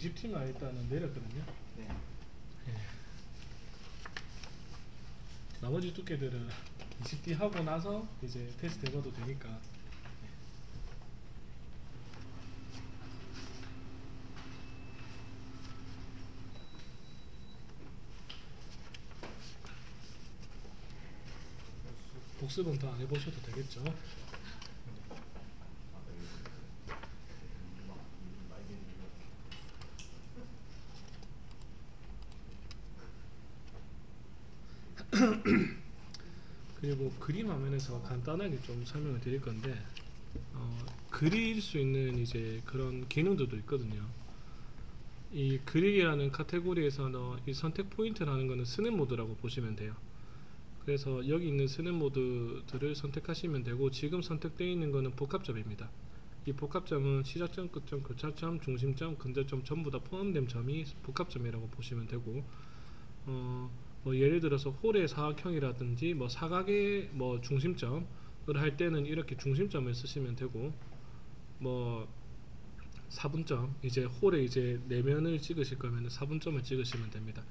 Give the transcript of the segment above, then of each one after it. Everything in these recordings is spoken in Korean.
20T만 일단은 내렸거든요. 네. 예. 나머지 두께들은 20T 하고 나서 이제 테스트 해봐도 되니까. 복습은 더 안 해보셔도 되겠죠. 그리고 그림 화면에서 간단하게 좀 설명을 드릴 건데, 그릴 수 있는 이제 그런 기능들도 있거든요. 이 그리기라는 카테고리에서는 이 선택 포인트라는 거는 스냅 모드라고 보시면 돼요. 그래서 여기 있는 스냅 모드들을 선택하시면 되고, 지금 선택되어 있는 거는 복합점입니다. 이 복합점은 시작점, 끝점, 교차점, 중심점, 근접점 전부 다 포함된 점이 복합점이라고 보시면 되고, 뭐 예를 들어서 홀의 사각형이라든지 뭐 사각의 뭐 중심점을 할 때는 이렇게 중심점을 쓰시면 되고, 뭐 사분점, 이제 홀에 이제 내면을 찍으실 거면 사분점을 찍으시면 됩니다.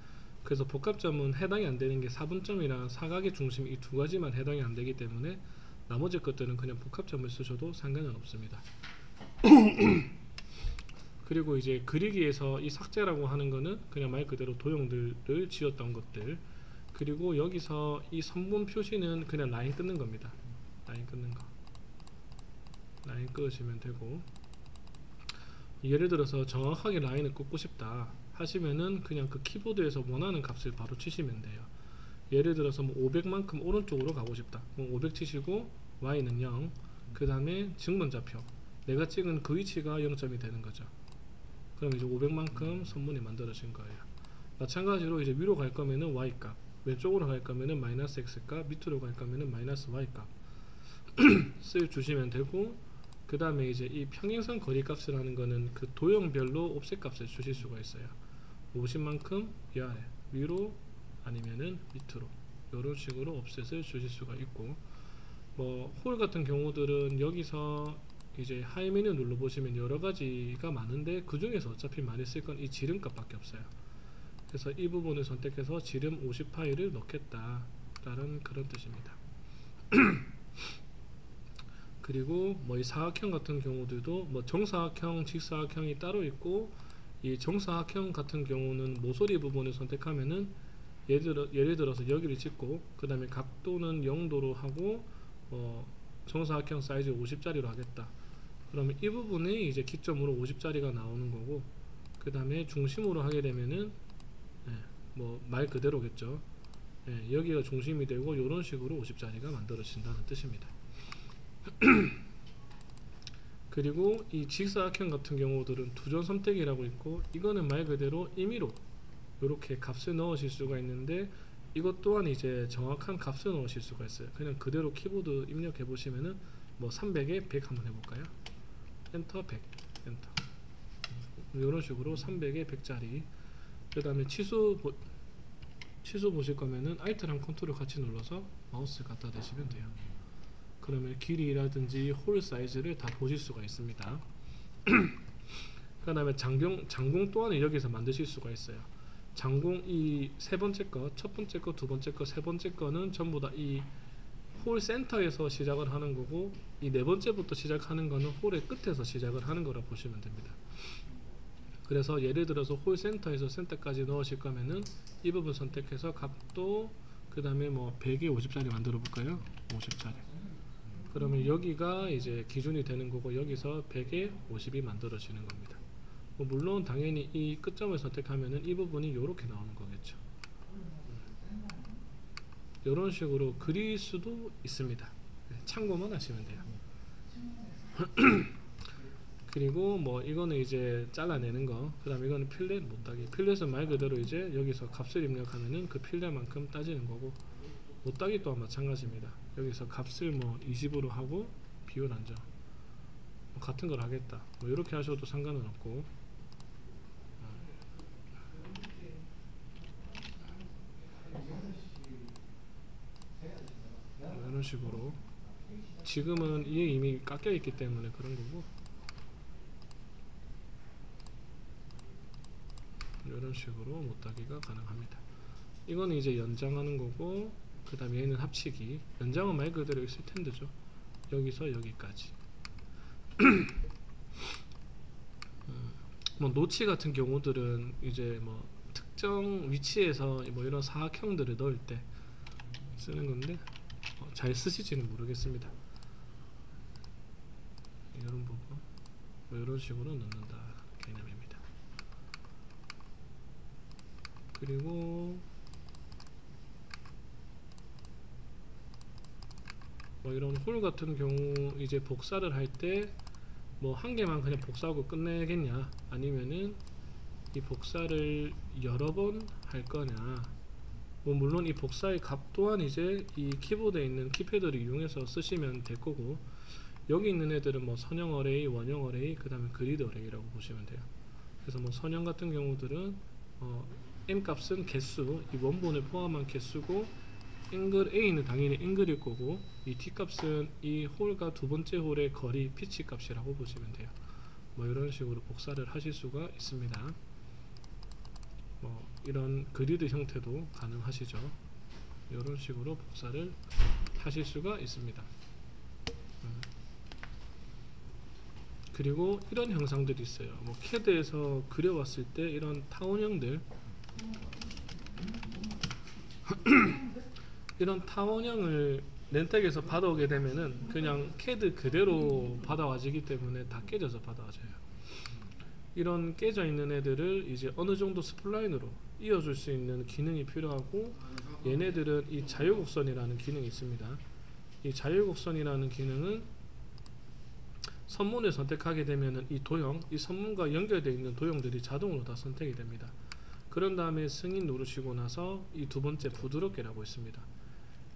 그래서 복합점은 해당이 안 되는 게 사분점이랑 사각의 중심 이 두 가지만 해당이 안 되기 때문에 나머지 것들은 그냥 복합점을 쓰셔도 상관은 없습니다. 그리고 이제 그리기에서 이 삭제라고 하는 거는 그냥 말 그대로 도형들을 지웠던 것들, 그리고 여기서 이 선분 표시는 그냥 라인 끊는 겁니다. 라인 끊는 거, 라인 끊으시면 되고, 예를 들어서 정확하게 라인을 긋고 싶다 하시면은 그냥 그 키보드에서 원하는 값을 바로 치시면 돼요. 예를 들어서 뭐 500만큼 오른쪽으로 가고 싶다, 그럼 500 치시고 y는 0, 그 다음에 증문좌표 내가 찍은 그 위치가 0점이 되는 거죠. 그럼 이제 500만큼 선분이 만들어진 거예요. 마찬가지로 이제 위로 갈 거면은 y값, 왼쪽으로 갈 거면은 마이너스 x값, 밑으로 갈 거면은 마이너스 y값 쓰여 주시면 되고, 그 다음에 이제 이 평행선 거리값이라는 거는 그 도형별로 옵셋 값을 주실 수가 있어요. 50만큼 위아래, 위로 아니면은 밑으로, 이런 식으로 옵셋을 주실 수가 있고, 뭐 홀 같은 경우들은 여기서 이제 하이 메뉴 눌러 보시면 여러 가지가 많은데 그 중에서 어차피 많이 쓸 건 이 지름값 밖에 없어요. 그래서 이 부분을 선택해서 지름 50파이를 넣겠다 라는 그런 뜻입니다. 그리고 뭐 이 사각형 같은 경우들도 뭐 정사각형, 직사각형이 따로 있고, 이 정사각형 같은 경우는 모서리 부분을 선택하면은 예를 들어서 여기를 찍고 그 다음에 각도는 0도로 하고 정사각형 사이즈 50짜리로 하겠다. 그러면 이 부분이 이제 기점으로 50짜리가 나오는 거고, 그 다음에 중심으로 하게 되면은 뭐 말 그대로겠죠. 여기가 중심이 되고 이런 식으로 50짜리가 만들어진다는 뜻입니다. 그리고 이 직사각형 같은 경우들은 두전 선택이라고 있고, 이거는 말 그대로 임의로 이렇게 값을 넣으실 수가 있는데, 이것 또한 이제 정확한 값을 넣으실 수가 있어요. 그냥 그대로 키보드 입력해 보시면은 뭐 300에 100 한번 해볼까요? 엔터 100, 엔터. 이런 식으로 300에 100짜리. 그 다음에 치수 보실 거면은 Alt랑 컨트롤 같이 눌러서 마우스 갖다 대시면 돼요. 그러면 길이라든지 홀 사이즈를 다 보실 수가 있습니다. 그 다음에 장공 또한 여기서 만드실 수가 있어요. 장공 이 세 번째 거, 첫 번째 거, 두 번째 거, 세 번째 거는 전부 다 이 홀 센터에서 시작을 하는 거고, 이 네 번째부터 시작하는 거는 홀의 끝에서 시작을 하는 거라 보시면 됩니다. 그래서 예를 들어서 홀 센터에서 센터까지 넣으실 거면은 이 부분 선택해서 값도 그 다음에 뭐 100에 50짜리 만들어 볼까요? 50짜리. 그러면 여기가 이제 기준이 되는 거고, 여기서 100에 50이 만들어지는 겁니다. 뭐 물론 당연히 이 끝점을 선택하면은 이 부분이 이렇게 나오는 거겠죠. 이런 식으로 그릴 수도 있습니다. 참고만 하시면 돼요. 그리고 뭐 이거는 이제 잘라내는 거, 그 다음에 이거는 필렛 못따기. 필렛은 말 그대로 이제 여기서 값을 입력하면은 그 필렛만큼 따지는 거고, 못따기 또한 마찬가지입니다. 여기서 값을 뭐 20으로 하고 비율 안정 뭐 같은 걸 하겠다, 뭐 이렇게 하셔도 상관은 없고, 뭐 이런 식으로 지금은 이게 이미 깎여 있기 때문에 그런 거고, 이런 식으로 못따기가 가능합니다. 이거는 이제 연장하는 거고, 그 다음에 얘는 합치기. 연장은 말 그대로 익스텐드죠. 여기서 여기까지. 뭐 노치 같은 경우들은 이제 뭐 특정 위치에서 뭐 이런 사각형들을 넣을 때 쓰는 건데 잘 쓰실지는 모르겠습니다. 이런 부분 뭐 이런 식으로 넣는다 개념입니다. 그리고 뭐 이런 홀 같은 경우 이제 복사를 할 때 뭐 한 개만 그냥 복사하고 끝내겠냐, 아니면은 이 복사를 여러 번 할 거냐. 뭐 물론 이 복사의 값 또한 이제 이 키보드에 있는 키패드를 이용해서 쓰시면 될 거고, 여기 있는 애들은 뭐 선형 어레이, 원형 어레이, 그 다음에 그리드 어레이라고 보시면 돼요. 그래서 뭐 선형 같은 경우들은 m 값은 개수, 이 원본을 포함한 개수고, 앵글 A는 당연히 앵글일 거고, 이 t 값은 이 홀과 두 번째 홀의 거리 피치 값이라고 보시면 돼요. 뭐 이런 식으로 복사를 하실 수가 있습니다. 뭐 이런 그리드 형태도 가능하시죠. 이런 식으로 복사를 하실 수가 있습니다. 그리고 이런 형상들이 있어요. 뭐 캐드에서 그려왔을 때 이런 타원형들 이런 타원형을 렌텍에서 받아오게 되면은 그냥 캐드 그대로 받아와지기 때문에 다 깨져서 받아와져요. 이런 깨져 있는 애들을 이제 어느 정도 스플라인으로 이어줄 수 있는 기능이 필요하고, 얘네들은 이 자유곡선이라는 기능이 있습니다. 이 자유곡선이라는 기능은 선문을 선택하게 되면은 이 도형, 이 선문과 연결되어 있는 도형들이 자동으로 다 선택이 됩니다. 그런 다음에 승인 누르시고 나서 이 두 번째 부드럽게라고 있습니다.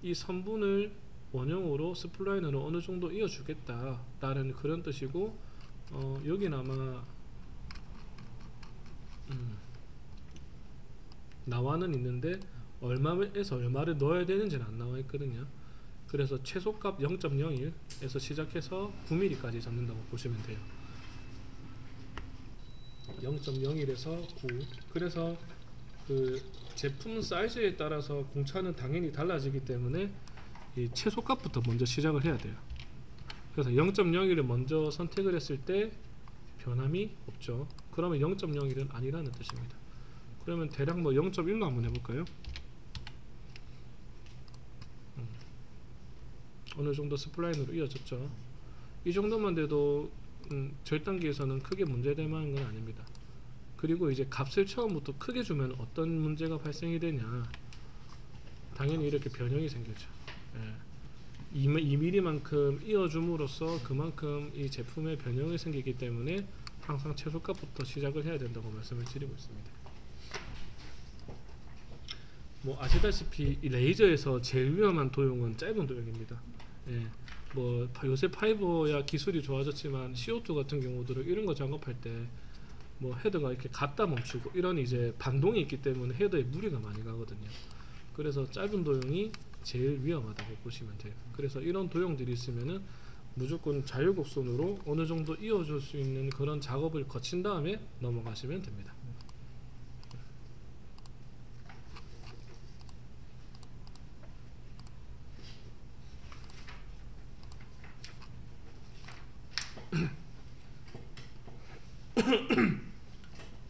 이 선분을 원형으로 스플라인으로 어느 정도 이어주겠다 라는 그런 뜻이고, 여기는 아마 나와는 있는데 얼마에서 얼마를 넣어야 되는지는 안 나와 있거든요. 그래서 최소값 0.01에서 시작해서 9mm까지 잡는다고 보시면 돼요. 0.01에서 9. 그래서 그 제품 사이즈에 따라서 공차는 당연히 달라지기 때문에 이 최소값부터 먼저 시작을 해야 돼요. 그래서 0.01을 먼저 선택을 했을 때 변함이 없죠. 그러면 0.01은 아니라는 뜻입니다. 그러면 대략 뭐 0.1로 한번 해볼까요? 어느 정도 스플라인으로 이어졌죠. 이 정도만 돼도 절단기에서는 크게 문제될 만한 건 아닙니다. 그리고 이제 값을 처음부터 크게 주면 어떤 문제가 발생이 되냐, 당연히 이렇게 변형이 생기죠. 2mm만큼 이어줌으로써 그만큼 이 제품에 변형이 생기기 때문에 항상 최소값부터 시작을 해야 된다고 말씀을 드리고 있습니다. 뭐 아시다시피 이 레이저에서 제일 위험한 도형은 짧은 도형입니다. 뭐 요새 파이버야 기술이 좋아졌지만 CO2 같은 경우들은 이런 거 작업할 때 뭐 헤드가 이렇게 갔다 멈추고 이런 이제 반동이 있기 때문에 헤드에 무리가 많이 가거든요. 그래서 짧은 도형이 제일 위험하다고 보시면 돼요. 그래서 이런 도형들이 있으면은 무조건 자유곡선으로 어느 정도 이어줄 수 있는 그런 작업을 거친 다음에 넘어가시면 됩니다.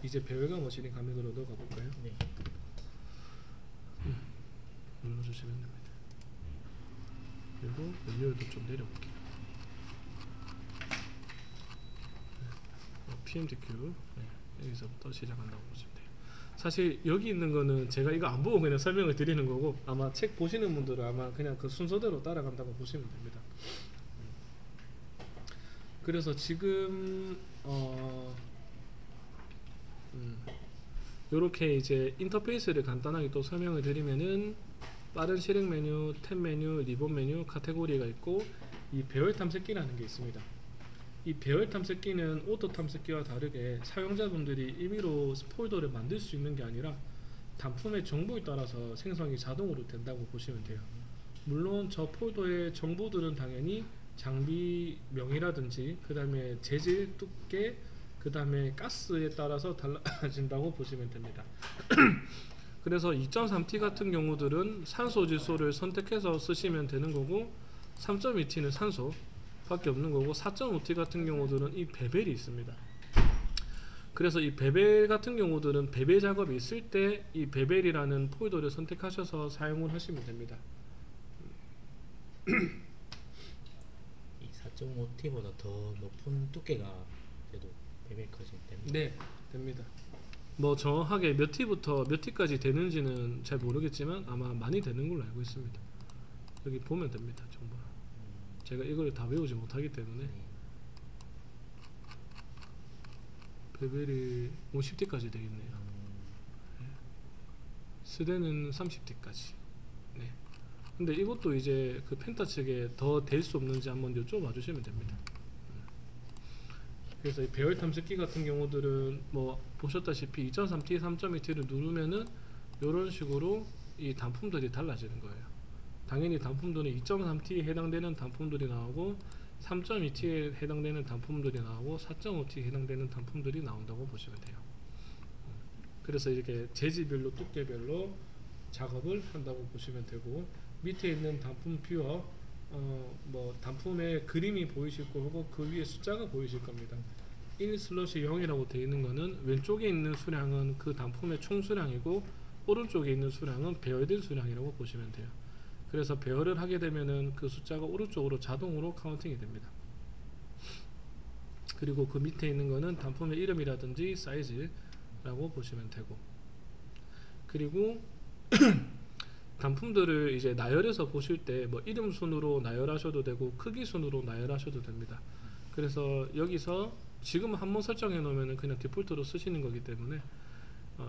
이제 배열감 머신링 가면으로 넣어가 볼까요? 네. 눌러주시면 됩니다. 그리고 연료도 좀 내려볼게요. PMDQ 여기서부터 시작한다고 보시면 돼요. 사실 여기 있는 거는 제가 이거 안 보고 그냥 설명을 드리는 거고, 아마 책 보시는 분들은 아마 그냥 그 순서대로 따라간다고 보시면 됩니다. 그래서 지금 요렇게 이제 인터페이스를 간단하게 또 설명을 드리면은 빠른 실행 메뉴, 탭 메뉴, 리본 메뉴, 카테고리가 있고, 이 배열 탐색기라는 게 있습니다. 이 배열 탐색기는 오토 탐색기와 다르게 사용자분들이 임의로 폴더를 만들 수 있는 게 아니라 단품의 정보에 따라서 생성이 자동으로 된다고 보시면 돼요. 물론 저 폴더의 정보들은 당연히 장비명이라든지 그 다음에 재질, 두께, 그 그 다음에 가스에 따라서 달라진다고 보시면 됩니다. 그래서 2.3T 같은 경우들은 산소 지소를 선택해서 쓰시면 되는 거고 3.2T는 산소 밖에 없는 거고 4.5T 같은 경우들은 이 베벨이 있습니다. 그래서 이 베벨 같은 경우들은 베벨 작업이 있을 때 이 베벨이라는 폴더를 선택하셔서 사용을 하시면 됩니다. 이 4.5T보다 더 높은 두께가 돼도 베벨 커지면 됩니다. 네, 됩니다. 뭐 정확하게 몇 T부터 몇 T까지 되는지는 잘 모르겠지만 아마 많이 되는 걸로 알고 있습니다. 여기 보면 됩니다. 정보. 제가 이걸 다 외우지 못하기 때문에 베벨이 50T까지 되겠네요. 네. 스대는 30T까지. 네. 근데 이것도 이제 그 펜타 측에 더 될 수 없는지 한번 여쭤봐 주시면 됩니다. 그래서 이 배열 탐색기 같은 경우들은 뭐 보셨다시피 2.3T, 3.2T를 누르면은 이런 식으로 이 단품들이 달라지는 거예요. 당연히 단품들은 2.3T에 해당되는 단품들이 나오고 3.2T에 해당되는 단품들이 나오고 4.5T에 해당되는 단품들이 나온다고 보시면 돼요. 그래서 이렇게 재질별로 두께별로 작업을 한다고 보시면 되고 밑에 있는 단품 뷰어 뭐 단품의 그림이 보이실 거고 그 위에 숫자가 보이실 겁니다. 1/0이라고 되어 있는 거는 왼쪽에 있는 수량은 그 단품의 총 수량이고 오른쪽에 있는 수량은 배열된 수량이라고 보시면 돼요. 그래서 배열을 하게 되면은 그 숫자가 오른쪽으로 자동으로 카운팅이 됩니다. 그리고 그 밑에 있는 거는 단품의 이름이라든지 사이즈라고 보시면 되고 그리고 단품들을 이제 나열해서 보실 때 뭐 이름 순으로 나열하셔도 되고 크기 순으로 나열하셔도 됩니다. 그래서 여기서 지금 한번 설정해 놓으면 그냥 디폴트로 쓰시는 거기 때문에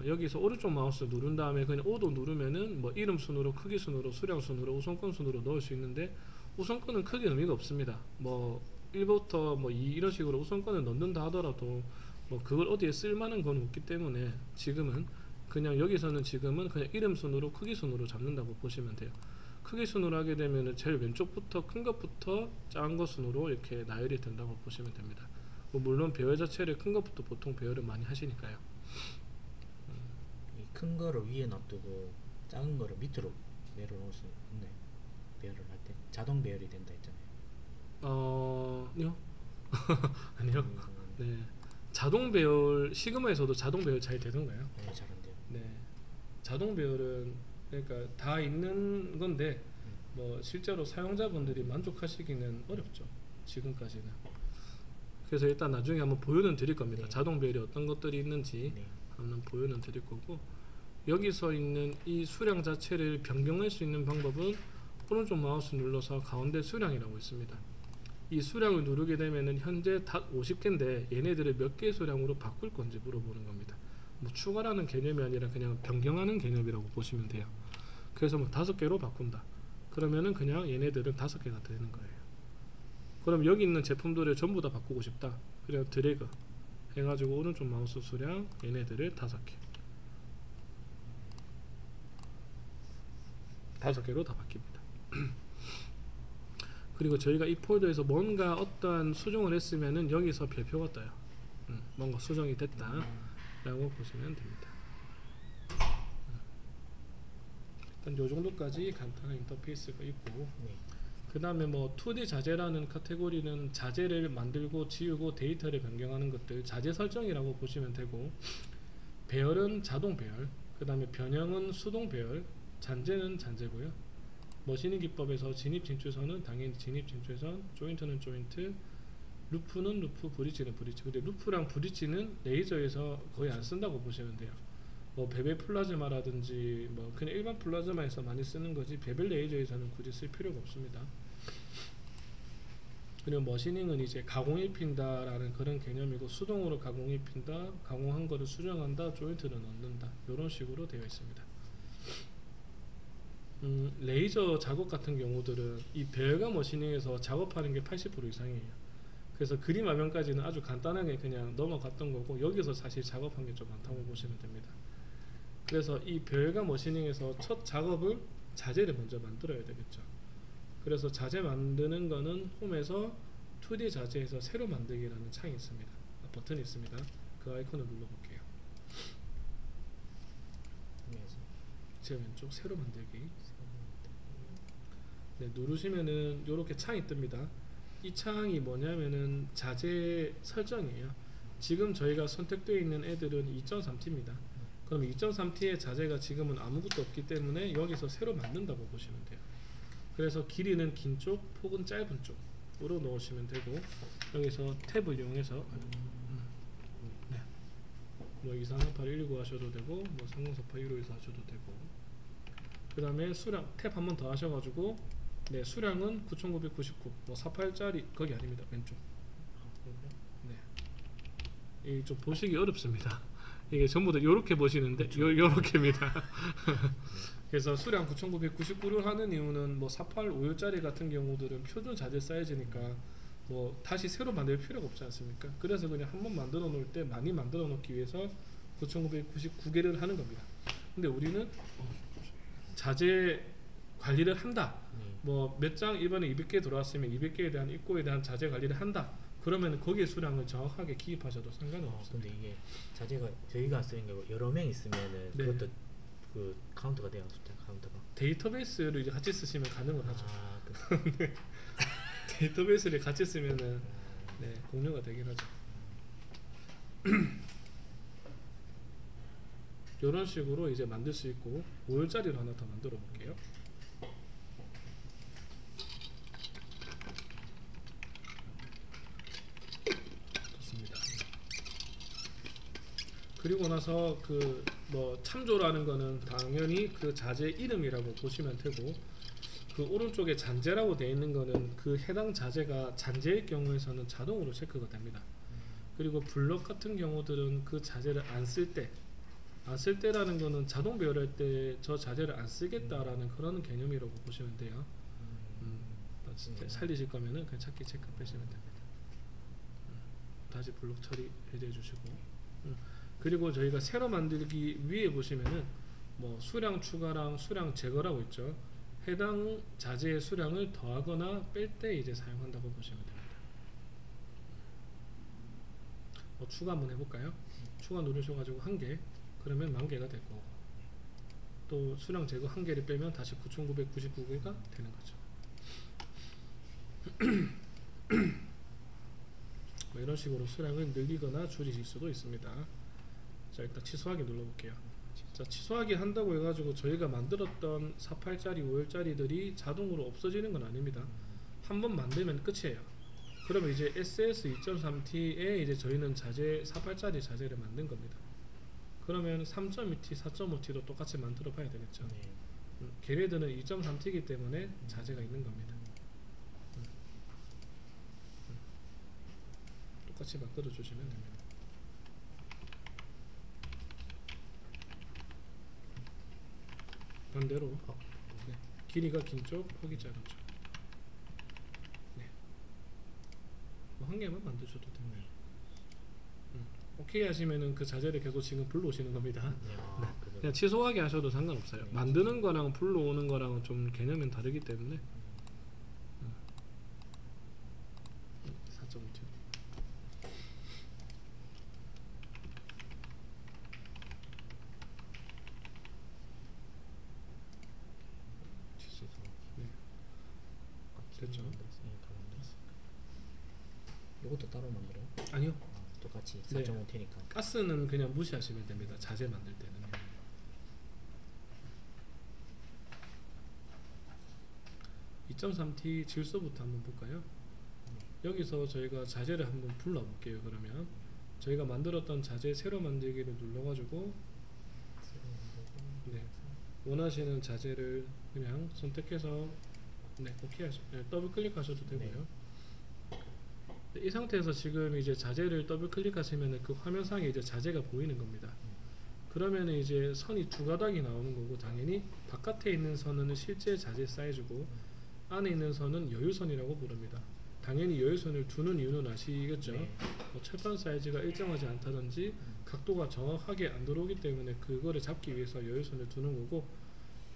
여기서 오른쪽 마우스 누른 다음에 그냥 오도 누르면은 뭐 이름 순으로 크기 순으로 수량 순으로 우선권 순으로 넣을 수 있는데 우선권은 크게 의미가 없습니다. 뭐 1부터 뭐 2 이런 식으로 우선권을 넣는다 하더라도 뭐 그걸 어디에 쓸만한 건 없기 때문에 지금은 그냥 여기서는 지금은 그냥 이름 순으로 크기 순으로 잡는다고 보시면 돼요. 크기 순으로 하게 되면은 제일 왼쪽부터 큰 것부터 작은 것 순으로 이렇게 나열이 된다고 보시면 됩니다. 뭐 물론 배열 자체를 큰 것부터 보통 배열을 많이 하시니까요. 이 큰 거를 위에 놔두고 작은 거를 밑으로 내려놓을 수 있나요? 배열을 할 때 자동 배열이 된다 했잖아요. 아니요. 아니요. 네. 자동 배열 시그마에서도 자동 배열 잘 되던가요? 네, 잘 안 돼요. 네. 자동 배열은 그러니까 다 있는 건데 뭐 실제로 사용자분들이 만족하시기는 어렵죠. 지금까지는. 그래서 일단 나중에 한번 보여는 드릴 겁니다. 네. 자동 배열이 어떤 것들이 있는지 네. 한번 보여는 드릴 거고 여기서 있는 이 수량 자체를 변경할 수 있는 방법은 오른쪽 마우스 눌러서 가운데 수량이라고 있습니다. 이 수량을 누르게 되면은 현재 다 50개인데 얘네들을 몇 개 수량으로 바꿀 건지 물어보는 겁니다. 뭐 추가라는 개념이 아니라 그냥 변경하는 개념이라고 보시면 돼요. 그래서 뭐 5개로 바꾼다. 그러면은 그냥 얘네들은 5개가 되는 거예요. 그럼 여기 있는 제품들을 전부 다 바꾸고 싶다. 그냥 드래그 해가지고 오른쪽 마우스 수량 얘네들을 5개 5개로 다 바뀝니다. 그리고 저희가 이 폴더에서 뭔가 어떠한 수정을 했으면은 여기서 별표가 떠요. 뭔가 수정이 됐다 라고 보시면 됩니다. 일단 요 정도까지 간단한 인터페이스가 있고 네. 그 다음에 뭐 2D 자재라는 카테고리는 자재를 만들고 지우고 데이터를 변경하는 것들 자재 설정이라고 보시면 되고 배열은 자동 배열 그 다음에 변형은 수동 배열 잔재는 잔재고요. 머신링 기법에서 진입 진출선은 당연히 진입 진출선 조인트는 조인트 루프는 루프 브릿지는 브릿지 근데 루프랑 브릿지는 레이저에서 거의 안 쓴다고 보시면 돼요. 뭐 베벨 플라즈마라든지 뭐 그냥 일반 플라즈마에서 많이 쓰는 거지 베벨 레이저에서는 굳이 쓸 필요가 없습니다. 그리고 머시닝은 이제 가공 입힌다 라는 그런 개념이고 수동으로 가공 입힌다 가공한 거를 수정한다 조인트를 넣는다 이런 식으로 되어 있습니다. 레이저 작업 같은 경우들은 이 배열과 머시닝에서 작업하는 게 80% 이상이에요. 그래서 그림 화면까지는 아주 간단하게 그냥 넘어갔던 거고 여기서 사실 작업한 게 좀 많다고 보시면 됩니다. 그래서 이 배열과 머시닝에서 첫 작업을 자재를 먼저 만들어야 되겠죠. 그래서 자재 만드는 거는 홈에서 2D 자재에서 새로 만들기라는 창이 있습니다. 버튼이 있습니다. 그 아이콘을 눌러볼게요. 제 왼쪽 세로 만들기. 네, 누르시면은 이렇게 창이 뜹니다. 이 창이 뭐냐면은 자재 설정이에요. 지금 저희가 선택되어 있는 애들은 2.3T입니다. 그럼 2.3T의 자재가 지금은 아무것도 없기 때문에 여기서 새로 만든다고 보시면 돼요. 그래서 길이는 긴 쪽, 폭은 짧은 쪽으로 넣으시면 되고, 여기서 탭을 이용해서 네, 뭐 233819 하셔도 되고, 뭐 304815에서 하셔도 되고, 그 다음에 수량 탭 한 번 더 하셔가지고, 네, 수량은 9999, 뭐 48짜리 거기 아닙니다. 왼쪽. 네, 이 좀 보시기 어렵습니다. 이게 전부 다 요렇게 보시는데 요렇게입니다. 그래서 수량 9999를 하는 이유는 뭐 4851짜리 같은 경우들은 표준 자재 사이즈니까 뭐 다시 새로 만들 필요가 없지 않습니까? 그래서 그냥 한번 만들어 놓을 때 많이 만들어 놓기 위해서 9999개를 하는 겁니다. 근데 우리는 자재 관리를 한다. 뭐 몇 장 이번에 200개 들어왔으면 200개에 대한 입고에 대한 자재 관리를 한다. 그러면 거기에 수량을 정확하게 기입하셔도 상관은 없습니다. 근데 이게 자재가 저희가 쓰는 게 여러 명 있으면은 네. 그것도 그 카운트가 돼요. 숫자 카운트가. 데이터베이스를 이제 같이 쓰시면 가능을 하죠. 아, 네. 데이터베이스를 같이 쓰면은 네, 공유가 되긴 하죠. 이런 식으로 이제 만들 수 있고 5열짜리로 하나 더 만들어 볼게요. 좋습니다. 그리고 나서 그 뭐 참조라는 거는 당연히 그 자재 이름이라고 보시면 되고, 그 오른쪽에 잔재라고 되어 있는 거는 그 해당 자재가 잔재일 경우에서는 자동으로 체크가 됩니다. 그리고 블럭 같은 경우들은 그 자재를 안 쓸 때라는 거는 자동 배열할 때 저 자재를 안 쓰겠다라는 그런 개념이라고 보시면 돼요. 살리실 거면은 그냥 찾기 체크 빼시면 됩니다. 다시 블록 처리 해제해 주시고, 그리고 저희가 새로 만들기 위에 보시면은 뭐 수량 추가랑 수량 제거라고 있죠. 해당 자재의 수량을 더하거나 뺄 때 이제 사용한다고 보시면 됩니다. 뭐 추가 한번 해볼까요? 추가 누르셔가지고 1개, 그러면 10,000개가 되고, 또 수량 제거 1개를 빼면 다시 9,999개가 되는 거죠. 뭐 이런 식으로 수량을 늘리거나 줄이실 수도 있습니다. 자, 일단 취소하기 눌러볼게요. 자, 취소하기 한다고 해가지고 저희가 만들었던 48짜리 5열짜리들이 자동으로 없어지는 건 아닙니다. 한번 만들면 끝이에요. 그러면 이제 SS 2.3T에 이제 저희는 자재 48짜리 자재를 만든 겁니다. 그러면 3.2T, 4.5T도 똑같이 만들어 봐야 되겠죠. 걔네들은 2.3T이기 때문에 자재가 있는 겁니다. 똑같이 만들어 주시면 됩니다. 반대로 네. 길이가 긴 쪽, 폭이 짧은 쪽. 네. 뭐 한 개만 만드셔도 됩니다. 오케이 하시면은 그 자재를 계속 지금 불러오시는 겁니다. 네. 그냥 취소하게 하셔도 상관없어요. 만드는 거랑 불러오는 거랑은 좀 개념은 다르기 때문에. 4.5T. 됐죠. 이것도 따로 만들어요? 아니요. 똑같이 네. 4.5T니까. 가스는 그냥 무시하시면 됩니다. 자재 만들 때는. 2.3T 질소부터 한번 볼까요? 여기서 저희가 자재를 한번 불러볼게요. 그러면 저희가 만들었던 자재 새로 만들기를 눌러가지고 네. 원하시는 자재를 그냥 선택해서 네, 오케이 하시, 네, 더블 클릭하셔도 되고요. 네. 이 상태에서 지금 이제 자재를 더블 클릭하시면 그 화면상에 이제 자재가 보이는 겁니다. 그러면 이제 선이 두 가닥이 나오는 거고, 당연히 바깥에 있는 선은 실제 자재 사이즈고 안에 있는 선은 여유선이라고 부릅니다. 당연히 여유선을 두는 이유는 아시겠죠? 네. 뭐 철판 사이즈가 일정하지 않다든지 각도가 정확하게 안 들어오기 때문에 그거를 잡기 위해서 여유선을 두는 거고,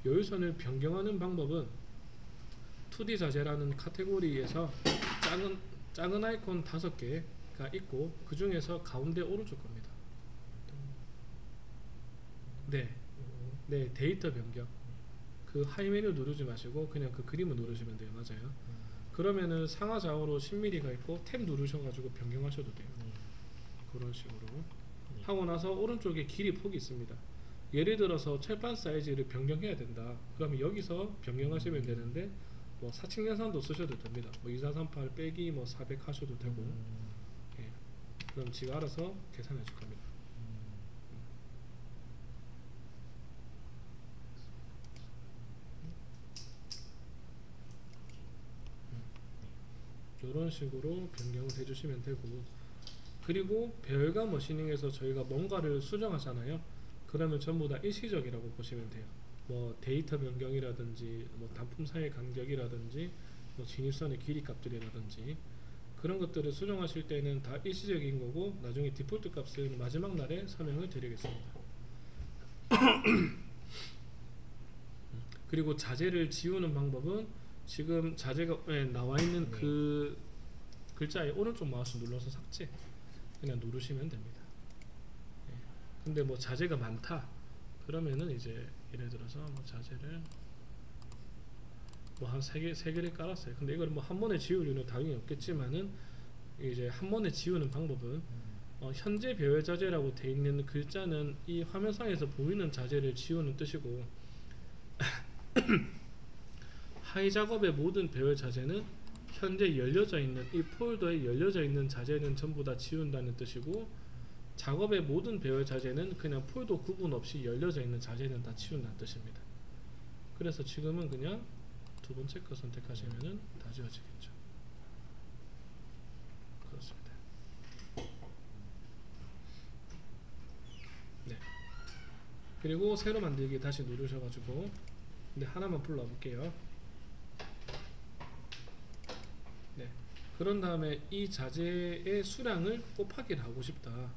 여유선을 변경하는 방법은 2D 자재라는 카테고리에서 작은 아이콘 5개가 있고 그 중에서 가운데 오른쪽 겁니다. 네, 네 데이터 변경. 그 하이 메뉴 누르지 마시고 그냥 그 그림을 누르시면 돼요. 맞아요. 그러면은 상하 좌우로 10mm가 있고 탭 누르셔가지고 변경하셔도 돼요. 그런 식으로 하고 나서 오른쪽에 길이 폭이 있습니다. 예를 들어서 철판 사이즈를 변경해야 된다. 그러면 여기서 변경하시면 되는데 뭐 사칙 연산도 쓰셔도 됩니다. 뭐 2438 빼기 뭐 400 하셔도 되고. 예. 그럼 지가 알아서 계산해 줄 겁니다. 이런 식으로 변경을 해주시면 되고, 그리고 배열과 머시닝에서 저희가 뭔가를 수정하잖아요. 그러면 전부 다 일시적이라고 보시면 돼요. 뭐 데이터 변경이라든지 뭐 단품 사이 간격이라든지 뭐 진입선의 길이 값들이라든지 그런 것들을 수정하실 때는 다 일시적인 거고, 나중에 디폴트 값은 마지막 날에 설명을 드리겠습니다. 그리고 자재를 지우는 방법은 지금 자재가 나와 있는 그 글자에 오른쪽 마우스 눌러서 삭제 그냥 누르시면 됩니다. 근데 뭐 자재가 많다 그러면은 이제 예를 들어서 뭐 자재를 뭐 한 3개를 깔았어요. 근데 이걸 뭐 한 번에 지울 이유는 당연히 없겠지만은 이제 한 번에 지우는 방법은 현재 배열 자재라고 되어 있는 글자는 이 화면상에서 보이는 자재를 지우는 뜻이고 하이 작업의 모든 배열 자재는 현재 열려져 있는 이 폴더에 열려져 있는 자재는 전부 다 지운다는 뜻이고, 작업의 모든 배열 자재는 그냥 폴더 구분 없이 열려져 있는 자재는 다 지운다는 뜻입니다. 그래서 지금은 그냥 두 번째 거 선택하시면은 다 지워지겠죠. 그렇습니다. 네. 그리고 새로 만들기 다시 누르셔가지고 근데 하나만 불러볼게요. 네. 그런 다음에 이 자재의 수량을 곱하기를 하고 싶다.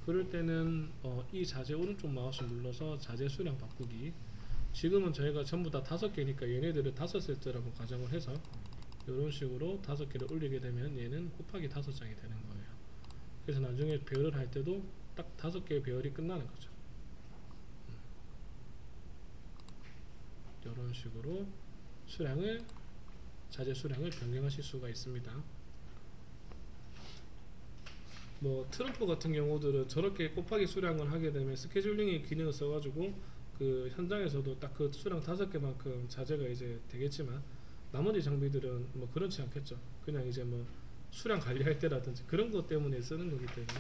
그럴 때는 이 자재 오른쪽 마우스 눌러서 자재 수량 바꾸기. 지금은 저희가 전부 다 5개니까 얘네들을 5세트라고 가정을 해서 이런 식으로 5개를 올리게 되면 얘는 곱하기 5장이 되는 거예요. 그래서 나중에 배열을 할 때도 딱 5개의 배열이 끝나는 거죠. 이런 식으로 자재 수량을 변경하실 수가 있습니다. 뭐 트럼프 같은 경우들은 저렇게 곱하기 수량을 하게 되면 스케줄링의 기능을 써가지고 그 현장에서도 딱 그 수량 5개만큼 자재가 이제 되겠지만, 나머지 장비들은 뭐 그렇지 않겠죠. 그냥 이제 뭐 수량 관리할 때라든지 그런 것 때문에 쓰는 거기 때문에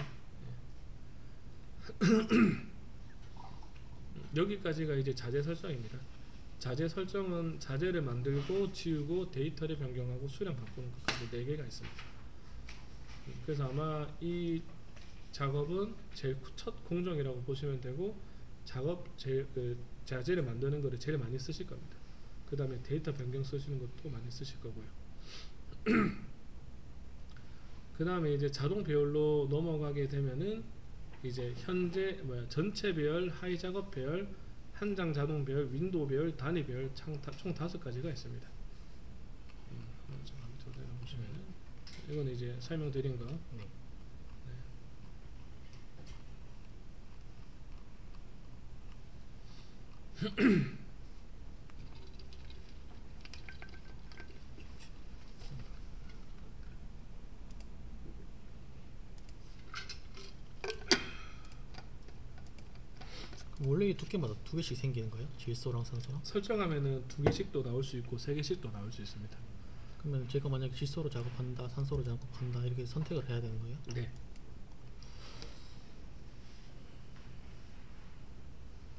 여기까지가 이제 자재 설정입니다. 자재 설정은 자재를 만들고 지우고 데이터를 변경하고 수량 바꾸는 것까지 4개가 있습니다. 그래서 아마 이 작업은 제일 첫 공정이라고 보시면 되고, 자재를 만드는 거를 제일 많이 쓰실 겁니다. 그 다음에 데이터 변경 쓰시는 것도 많이 쓰실 거고요. 그 다음에 이제 자동 배열로 넘어가게 되면은 이제 현재 전체 배열, 하이 작업 배열, 한 장 자동 배열, 윈도우 배열, 단위 배열 총 5가지가 있습니다. 이건 이제 설명드린 거. 네. 원래 이 두께마다 2개씩 생기는 거예요? 질소랑 산소랑? 설정하면은 2개씩도 나올 수 있고 3개씩도 나올 수 있습니다. 그러면 제가 만약에 질소로 작업한다, 산소로 작업한다 이렇게 선택을 해야 되는 거예요? 네.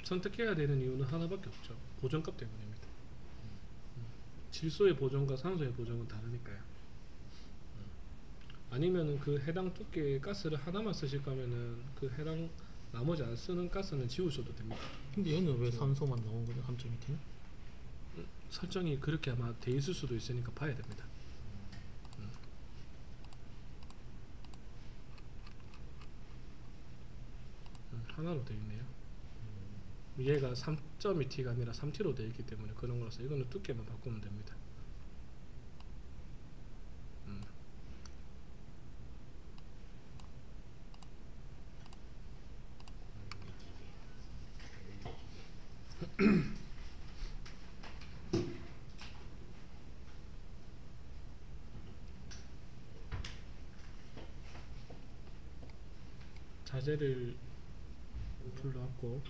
선택해야 되는 이유는 하나밖에 없죠. 보정값 때문입니다. 질소의 보정과 산소의 보정은 다르니까요. 아니면은 그 해당 두께의 가스를 하나만 쓰실 거면은 그 해당 나머지 안 쓰는 가스는 지우셔도 됩니다. 근데 얘는 왜 산소만 나온 거죠? 함정 밑에는? 설정이 그렇게 아마 돼 있을 수도 있으니까 봐야 됩니다. 하나로 되어 있네요. 얘가 3.2T가 아니라 3T로 되어 있기 때문에 그런 거라서 이거는 두께만 바꾸면 됩니다. 자재를 불러왔고,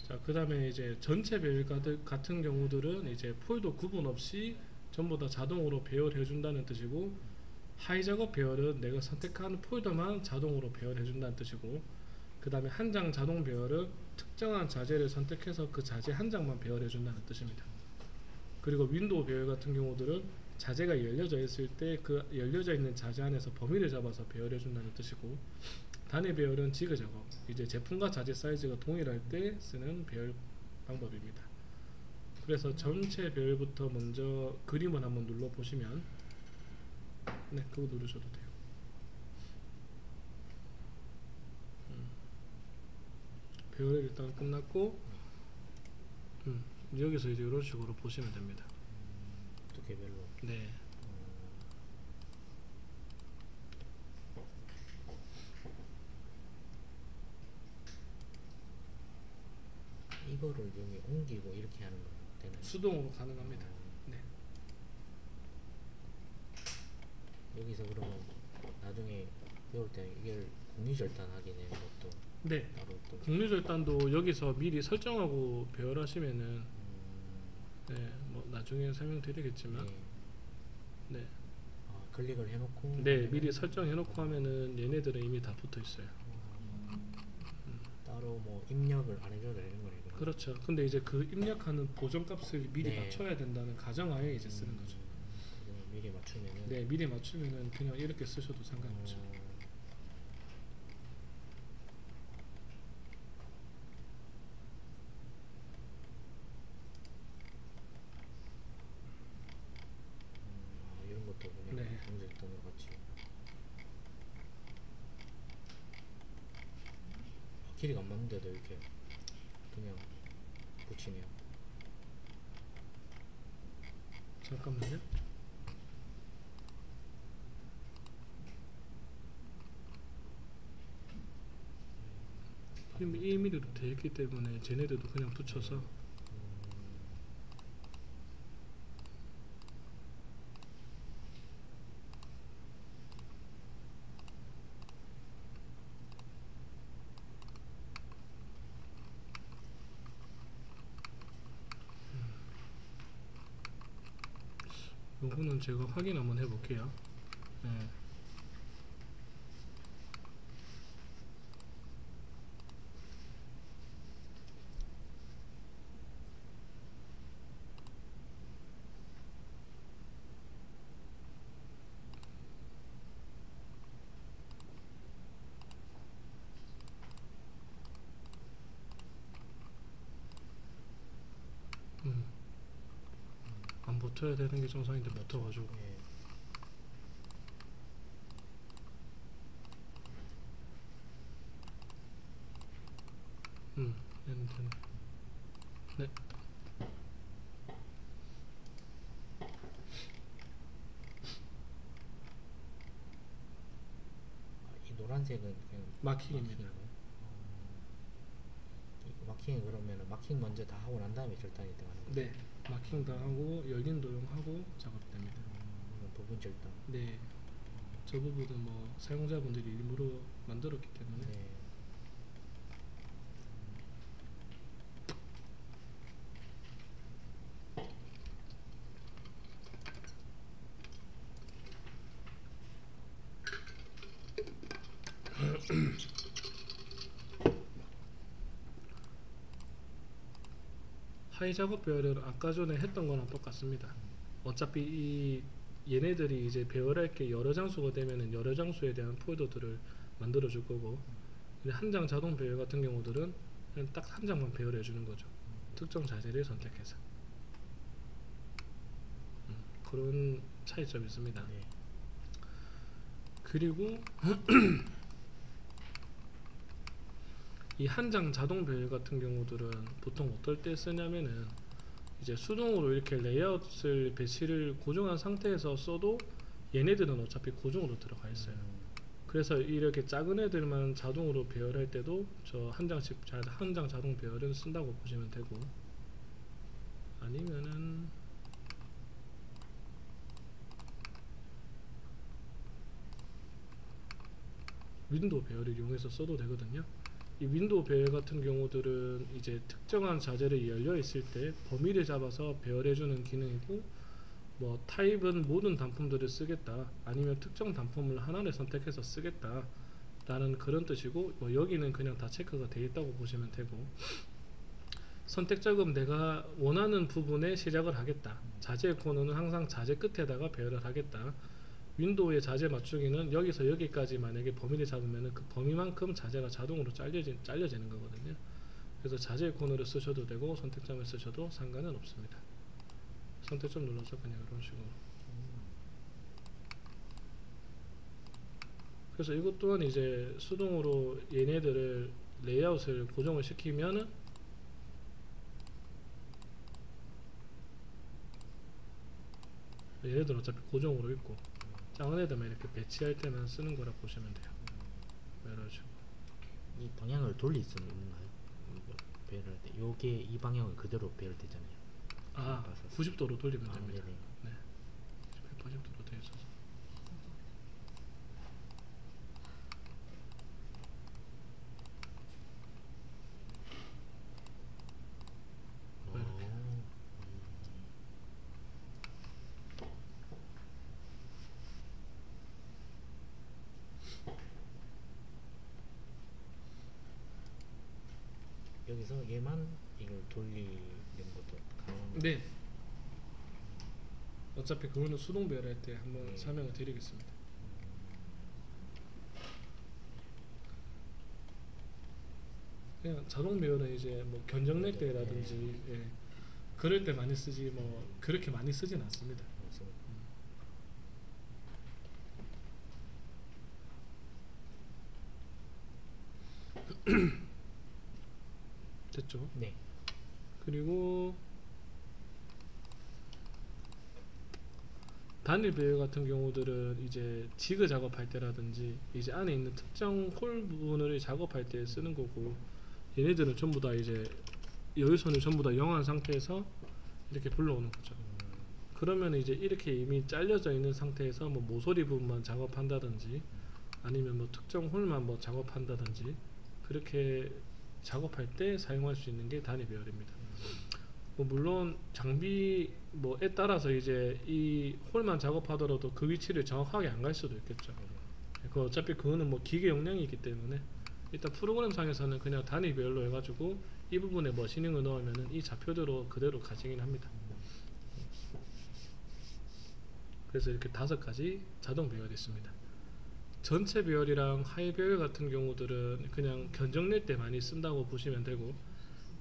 자, 그 다음에 이제 전체 배열 같은 경우들은 이제 폴더 구분 없이 전부 다 자동으로 배열해 준다는 뜻이고, 하이 작업 배열은 내가 선택한 폴더만 자동으로 배열해 준다는 뜻이고, 그 다음에 한 장 자동 배열은 특정한 자재를 선택해서 그 자재 한 장만 배열해 준다는 뜻입니다. 그리고 윈도우 배열 같은 경우들은 자재가 열려져 있을 때 그 열려져 있는 자재 안에서 범위를 잡아서 배열해 준다는 뜻이고, 단위 배열은 지그 작업, 이제 제품과 자재 사이즈가 동일할 때 쓰는 배열 방법입니다. 그래서 전체 배열부터 먼저 그림을 한번 눌러 보시면, 네, 그거 누르셔도 돼요. 배열이 일단 끝났고, 여기서 이제 이런 식으로 보시면 됩니다. 또 개별로. 네. 이거를 여기 옮기고 이렇게 하는 거 되나요? 수동으로 가능합니다. 네. 여기서 그러면 나중에 배울 때 이걸 공유절단 하게 되는 것도 네. 따로 또 공유절단도 여기서 미리 설정하고 배열하시면은, 네, 뭐 나중에 설명드리겠지만, 네. 네, 아, 클릭을 해놓고 네, 미리 설정해놓고 하면은 얘네들은 이미 다 붙어 있어요. 따로 뭐 입력을 안 해줘도 되는 거네요. 그러면? 그렇죠. 근데 이제 그 입력하는 보정값을 미리 네. 맞춰야 된다는 가정하에 이제 쓰는 거죠. 미리 맞추면은 네, 미리 맞추면은 그냥 이렇게 쓰셔도 상관없죠. 이런 것도 그냥 네. 공유절단으로 같이 길이가 안 맞는데도 이렇게 그냥 붙이네요. 잠깐만요. 이미 1mm로 되어 있기 때문에 쟤네들도 그냥 붙여서, 요거는 제가 확인 한번 해볼게요. 네. 안 붙어야 되는 게 정상인데 붙어가지고. 예. 되네. 네. 이 노란색은 그냥 마킹입니다. 마킹인가요? 이 마킹은 그러면 마킹 먼저 다 하고 난 다음에 절단이 들어가는 거예요? 네. 마킹 다 하고 열린 도용하고 작업됩니다. 부분 절단. 네. 저 부분은 뭐 사용자분들이 일부러 만들었기 때문에. 네. 하이 작업 배열은 아까 전에 했던 거랑 똑같습니다. 어차피 이 얘네들이 이제 배열할 게 여러 장소가 되면은 여러 장소에 대한 폴더들을 만들어 줄 거고, 한 장 자동 배열 같은 경우들은 그냥 딱 한 장만 배열해 주는 거죠. 특정 자재를 선택해서. 그런 차이점이 있습니다. 네. 그리고 이 한 장 자동 배열 같은 경우들은 보통 어떨 때 쓰냐면은, 이제 수동으로 이렇게 레이아웃을 배치를 고정한 상태에서 써도 얘네들은 어차피 고정으로 들어가 있어요. 그래서 이렇게 작은 애들만 자동으로 배열할 때도 저 한 장씩 한 장 자동 배열은 쓴다고 보시면 되고, 아니면은 윈도우 배열을 이용해서 써도 되거든요. 이 윈도우 배열 같은 경우들은 이제 특정한 자재를 열려 있을 때 범위를 잡아서 배열해주는 기능이고, 뭐 타입은 모든 단품들을 쓰겠다, 아니면 특정 단품을 하나를 선택해서 쓰겠다 라는 그런 뜻이고, 뭐 여기는 그냥 다 체크가 되어 있다고 보시면 되고, 선택적으로 내가 원하는 부분에 시작을 하겠다, 자재 코너는 항상 자재 끝에다가 배열을 하겠다, 윈도우의 자재 맞추기는 여기서 여기까지 만약에 범위를 잡으면 그 범위만큼 자재가 자동으로 잘려지는 거거든요. 그래서 자재 코너를 쓰셔도 되고 선택점을 쓰셔도 상관은 없습니다. 선택점 눌러서 그냥 이런 식으로. 그래서 이것 또한 이제 수동으로 얘네들을 레이아웃을 고정을 시키면은 얘네들 어차피 고정으로 있고, 작은 애들만 이렇게 배치할 때만 쓰는 거라 보시면 돼요. 이런 식으로. 이 방향을 돌릴 수는 있나요? 배열할 때 요게 이 방향은 그대로 배열되잖아요. 아, 90도로 돌리면 됩니다. 네네. 네, 180도로 되어 있어서. 여기서 얘만 이걸 돌리는 것도 가능합니다. 네. 어차피 그거는 수동 배열할 때 한번 설명을 드리겠습니다. 그냥 자동 배열은 이제 뭐 견적낼 때라든지 그럴 때 많이 쓰지 뭐 그렇게 많이 쓰진 않습니다. 됐죠? 네. 그리고 단일 배열 같은 경우들은 이제 지그 작업할 때라든지 이제 안에 있는 특정 홀 부분을 작업할 때 쓰는 거고, 얘네들은 전부 다 이제 여유선을 전부 다 영한 상태에서 이렇게 불러오는 거죠. 그러면 이제 이렇게 이미 잘려져 있는 상태에서 뭐 모서리 부분만 작업한다든지 아니면 뭐 특정 홀만 뭐 작업한다든지 그렇게 작업할 때 사용할 수 있는 게 단위 배열입니다. 뭐 물론 장비 뭐에 따라서 이제 이 홀만 작업하더라도 그 위치를 정확하게 안 갈 수도 있겠죠. 그 어차피 그거는 뭐 기계 용량이기 때문에 일단 프로그램 상에서는 그냥 단위 배열로 해가지고 이 부분에 머시닝을 넣으면은 이 좌표대로 그대로 가지긴 합니다. 그래서 이렇게 5가지 자동 배열이 있습니다. 전체 배열이랑 하이 배열 같은 경우들은 그냥 견적낼 때 많이 쓴다고 보시면 되고,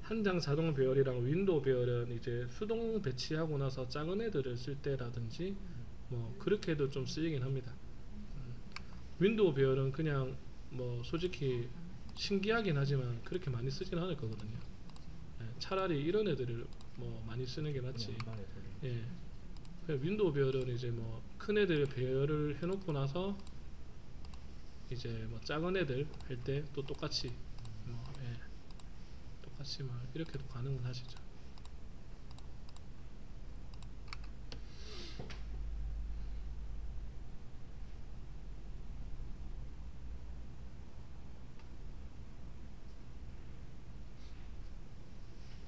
한 장 자동 배열이랑 윈도우 배열은 이제 수동 배치하고 나서 작은 애들을 쓸 때라든지 뭐 그렇게 해도 좀 쓰이긴 합니다. 윈도우 배열은 그냥 뭐 솔직히 신기하긴 하지만 그렇게 많이 쓰진 않을 거거든요. 차라리 이런 애들을 뭐 많이 쓰는 게 낫지. 예. 윈도우 배열은 이제 뭐 큰 애들 배열을 해놓고 나서 이제 뭐 작은 애들 할 때 또 똑같이 뭐 똑같이 뭐 이렇게도 가능은 하시죠.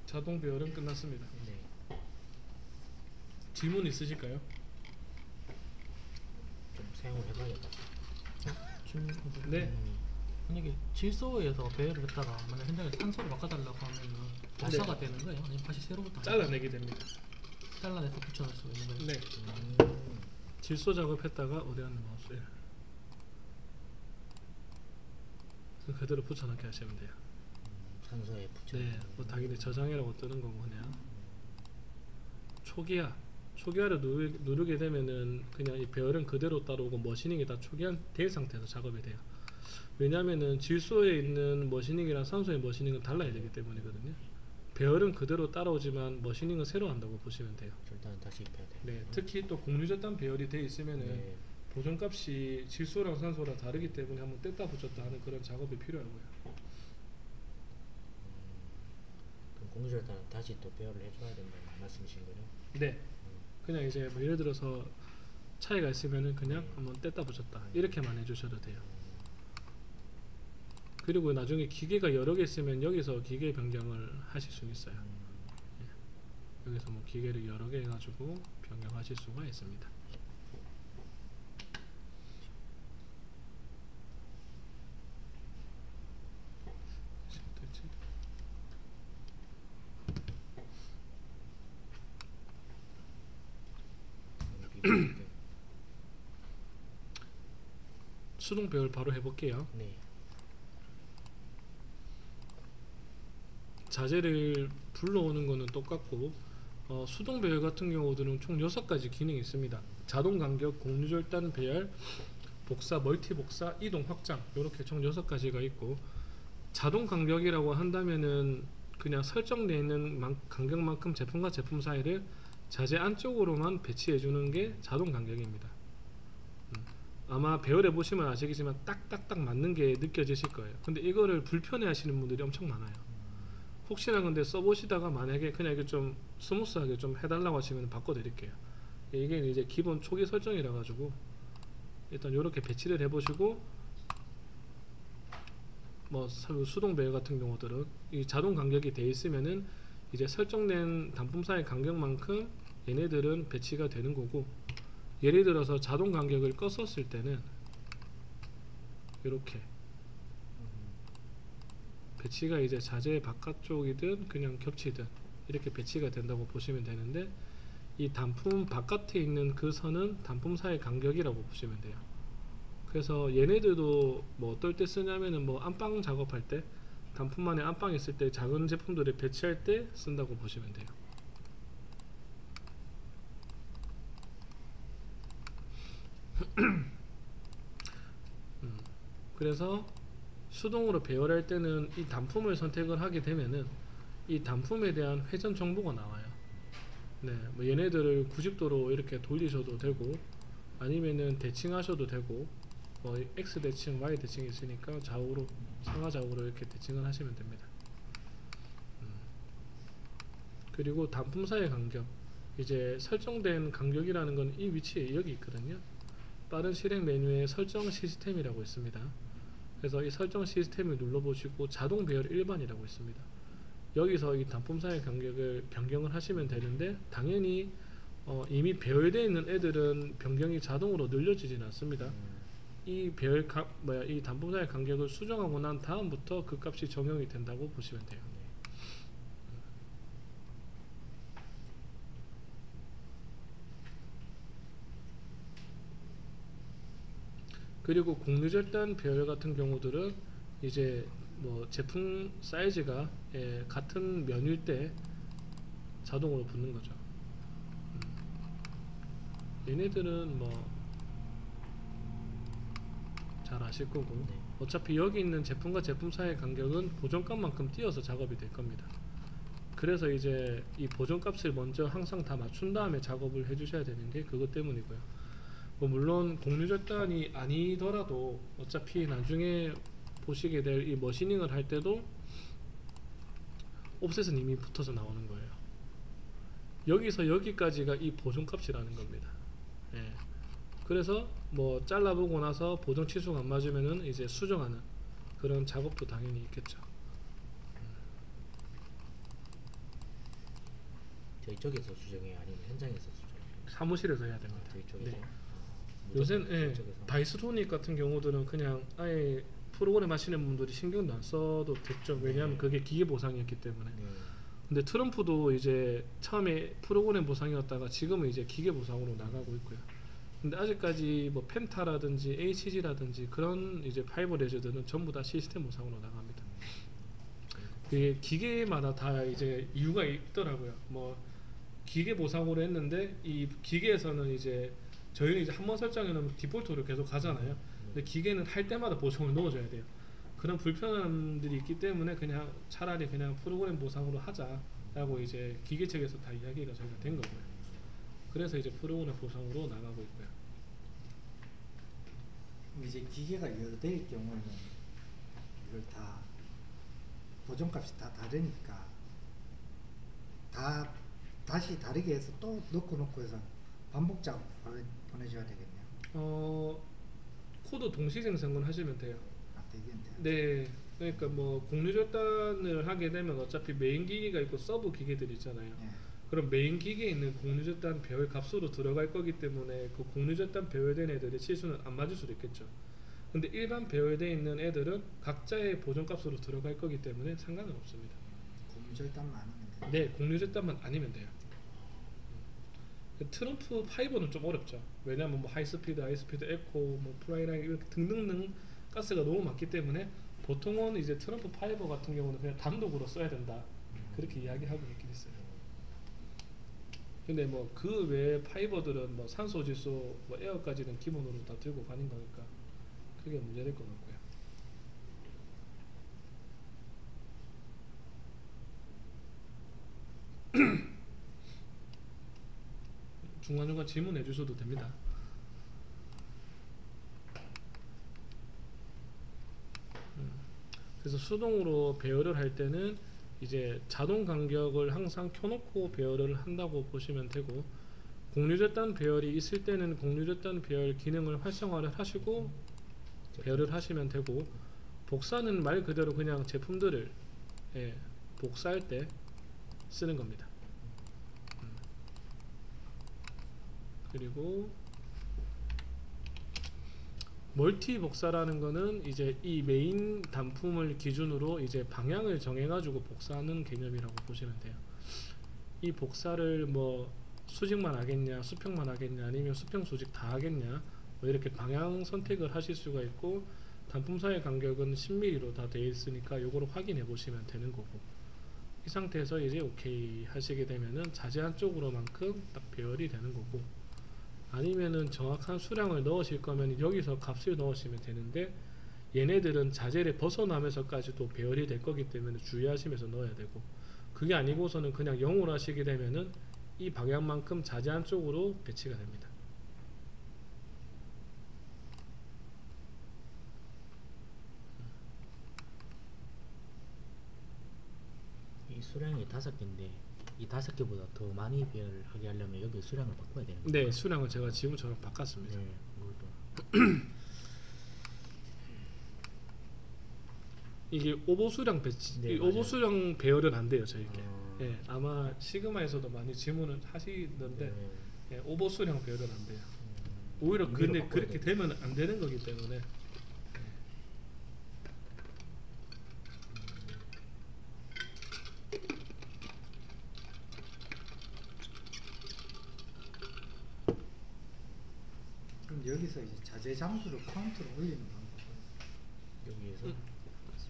자동 배열은 끝났습니다. 네. 질문 있으실까요? 좀 사용을 해봐야겠다. 네. 만약에 질소에서 배열을 했다가 만약 현장에 산소로 바꿔달라고 하면은 발사가 되는 거예요? 아니면 다시 새로부터 잘라내게 됩니다. 잘라내서 붙여놓을 수 있는 거예요? 네. 질소 작업했다가 어디 갔나 마우스. 그대로 붙여넣게 하시면 돼요. 산소에 붙여. 네. 뭐 당연히 저장이라고 뜨는 거고 그냥. 초기화를 누르게 되면은 그냥 이 배열은 그대로 따라오고 머시닝이 다 초기화된 상태에서 작업이 돼요. 왜냐면은 질소에 있는 머시닝이랑 산소의 머시닝은 달라야 되기 때문이거든요. 배열은 그대로 따라오지만 머시닝은 새로 한다고 보시면 돼요. 절단 다시 입혀야 돼. 네, 특히 또 공유절단 배열이 돼 있으면은 보존값이 질소랑 산소랑 다르기 때문에 한번 뗐다 붙였다 하는 그런 작업이 필요하고요. 그럼 공유절단은 다시 또 배열을 해줘야 된다는 말씀이신 거죠? 네, 그냥 이제 뭐 예를 들어서 차이가 있으면은 그냥 한번 뗐다 붙였다 이렇게만 해주셔도 돼요. 그리고 나중에 기계가 여러 개 있으면 여기서 기계 변경을 하실 수는 있어요. 예. 여기서 뭐 기계를 여러 개 해가지고 변경하실 수가 있습니다. 수동 배열 바로 해볼게요. 네. 자재를 불러오는 거는 똑같고 수동 배열 같은 경우들은 총 6가지 기능이 있습니다. 자동 간격, 곡류절단 배열, 복사, 멀티 복사, 이동 확장 이렇게 총 6가지가 있고 자동 간격이라고 한다면은 그냥 설정되어 있는 간격만큼 제품과 제품 사이를 자재 안쪽으로만 배치해 주는 게 자동 간격입니다. 아마 배열해 보시면 아시겠지만 딱딱딱 맞는 게 느껴지실 거예요. 근데 이거를 불편해 하시는 분들이 엄청 많아요. 혹시나 근데 써보시다가 만약에 그냥 이게 좀 스무스하게 좀 해달라고 하시면 바꿔드릴게요. 이게 이제 기본 초기 설정이라 가지고 일단 이렇게 배치를 해보시고 뭐 수동 배열 같은 경우들은 이 자동 간격이 돼 있으면은 이제 설정된 단품 사이 간격만큼 얘네들은 배치가 되는 거고, 예를 들어서 자동 간격을 껐었을 때는 이렇게 배치가 이제 자재 바깥쪽이든 그냥 겹치든 이렇게 배치가 된다고 보시면 되는데, 이 단품 바깥에 있는 그 선은 단품 사이 간격이라고 보시면 돼요. 그래서 얘네들도 뭐 어떨 때 쓰냐면은 뭐 안방 작업할 때, 단품 안에 안방 있을 때 작은 제품들을 배치할 때 쓴다고 보시면 돼요. 그래서 수동으로 배열할 때는 이 단품을 선택을 하게 되면은 이 단품에 대한 회전 정보가 나와요. 네, 뭐 얘네들을 90도로 이렇게 돌리셔도 되고 아니면은 대칭하셔도 되고, 뭐 X 대칭, Y 대칭이 있으니까 좌우로, 상하 좌우로 이렇게 대칭을 하시면 됩니다. 그리고 단품 사이 간격, 이제 설정된 간격이라는 건 이 위치에 여기 있거든요. 빠른 실행 메뉴에 설정 시스템이라고 있습니다. 그래서 이 설정 시스템을 눌러보시고 자동 배열 일반이라고 있습니다. 여기서 이 단품 사이 간격을 변경을 하시면 되는데, 당연히 이미 배열되어 있는 애들은 변경이 자동으로 늘려지지는 않습니다. 이 이 단품 사이 간격을 수정하고 난 다음부터 그 값이 적용이 된다고 보시면 돼요. 그리고 곡류절단 배열 같은 경우들은 이제 뭐 제품 사이즈가 같은 면일 때 자동으로 붙는 거죠. 얘네들은 뭐 잘 아실 거고, 네. 어차피 여기 있는 제품과 제품 사이의 간격은 보정값만큼 띄어서 작업이 될 겁니다. 그래서 이제 이 보정값을 먼저 항상 다 맞춘 다음에 작업을 해 주셔야 되는 게 그것 때문이고요. 뭐 물론 곡류절단이 아니더라도 어차피 나중에 보시게 될 이 머시닝을 할 때도 옵셋은 이미 붙어서 나오는 거예요. 여기서 여기까지가 이 보정값이라는 겁니다. 예. 그래서 뭐 잘라보고 나서 보정 치수가 안 맞으면은 이제 수정하는 그런 작업도 당연히 있겠죠. 저희 쪽에서 수정해요, 아니면 현장에서 수정해요? 사무실에서 해야 됩니다. 저희 쪽에서. 네. 요새는 쪽에서. 바이스토닉 같은 경우들은 그냥 아예 프로그램 하시는 분들이 신경도 안 써도 됐죠. 왜냐하면 그게 기계 보상이었기 때문에. 네. 근데 트럼프도 이제 처음에 프로그램 보상이었다가 지금은 이제 기계 보상으로 나가고 있고요. 근데 아직까지 뭐 펜타라든지 HG라든지 그런 이제 파이버 레저들은 전부 다 시스템 보상으로 나갑니다. 그게 기계마다 다 이제 이유가 있더라고요. 뭐 기계 보상으로 했는데 이 기계에서는 이제 저희는 이제 한번 설정해 놓으면 디폴트로 계속 가잖아요. 근데 기계는 할 때마다 보정을 넣어줘야 돼요. 그런 불편함들이 있기 때문에 그냥 차라리 그냥 프로그램 보상으로 하자라고 이제 기계 측에서 다 이야기가 저희가 된 거고요. 그래서 이제 프로그램 보상으로 나가고 있고요. 이제 기계가 여러 대일 경우에는 이걸 다 보정값이 다 다르니까 다시 다르게 해서 또 넣고 해서 반복 작업 보내줘야 되겠네요. 코드 동시 생성을 하시면 돼요. 아, 되겠네요. 네, 그러니까 뭐 공유 절단을 하게 되면 어차피 메인 기기가 있고 서브 기계들이 있잖아요. 예. 그럼 메인 기계에 있는 공유 절단 배열 값으로 들어갈 거기 때문에 그 공유 절단 배열된 애들의 치수는 안 맞을 수도 있겠죠. 근데 일반 배열되어 있는 애들은 각자의 보정 값으로 들어갈 거기 때문에 상관은 없습니다. 공유절단만 안 하면 돼요. 네, 공유 절단만 아니면 돼요. 트럼프 파이버는 좀 어렵죠. 왜냐하면 뭐 하이스피드, 하이스피드 에코, 뭐 프라이라인 이렇게 등등등 가스가 너무 많기 때문에 보통은 이제 트럼프 파이버 같은 경우는 그냥 단독으로 써야 된다. 그렇게 이야기하고 있긴 있어요. 근데 뭐 그 외에 파이버들은 뭐 산소 지수, 뭐 에어까지는 기본으로 다 들고 가는 거니까 그게 문제될 것 같고요. 중간중간 질문해 주셔도 됩니다. 그래서 수동으로 배열을 할 때는 이제 자동 간격을 항상 켜놓고 배열을 한다고 보시면 되고, 공유절단 배열이 있을 때는 공유절단 배열 기능을 활성화를 하시고 배열을 하시면 되고, 복사는 말 그대로 그냥 제품들을 복사할 때 쓰는 겁니다. 그리고 멀티 복사라는 거는 이제 이 메인 단품을 기준으로 이제 방향을 정해 가지고 복사하는 개념이라고 보시면 돼요. 이 복사를 뭐 수직만 하겠냐, 수평만 하겠냐, 아니면 수평 수직 다 하겠냐, 뭐 이렇게 방향 선택을 하실 수가 있고, 단품 사이 간격은 10mm로 다 되어 있으니까 요거를 확인해 보시면 되는 거고, 이 상태에서 이제 오케이 하시게 되면은 자재한 쪽으로만큼 딱 배열이 되는 거고, 아니면은 정확한 수량을 넣으실 거면 여기서 값을 넣으시면 되는데, 얘네들은 자재를 벗어나면서까지도 배열이 될 거기 때문에 주의하시면서 넣어야 되고, 그게 아니고서는 그냥 0으로 하시게 되면은 이 방향만큼 자재한 쪽으로 배치가 됩니다. 이 수량이 5개인데 이 5개보다 더 많이 배열하게 하려면 여기 수량을 바꿔야 되는 거예요? 네, 수량을 제가 지금처럼 바꿨습니다. 네, 그것도. 이게 오버 수량 배치, 네, 이 오버 맞아요. 수량 배열은 안 돼요, 저희게. 아. 예, 아마 시그마에서도 많이 질문을 하시는데, 네. 예, 오버 수량 배열은 안 돼요. 오히려 임의로 근데 바꿔야 그렇게 돼요. 되면 안 되는 거기 때문에. 그럼 여기서 이제 자재 장수를 카운트를 올리는 방법은 여기에서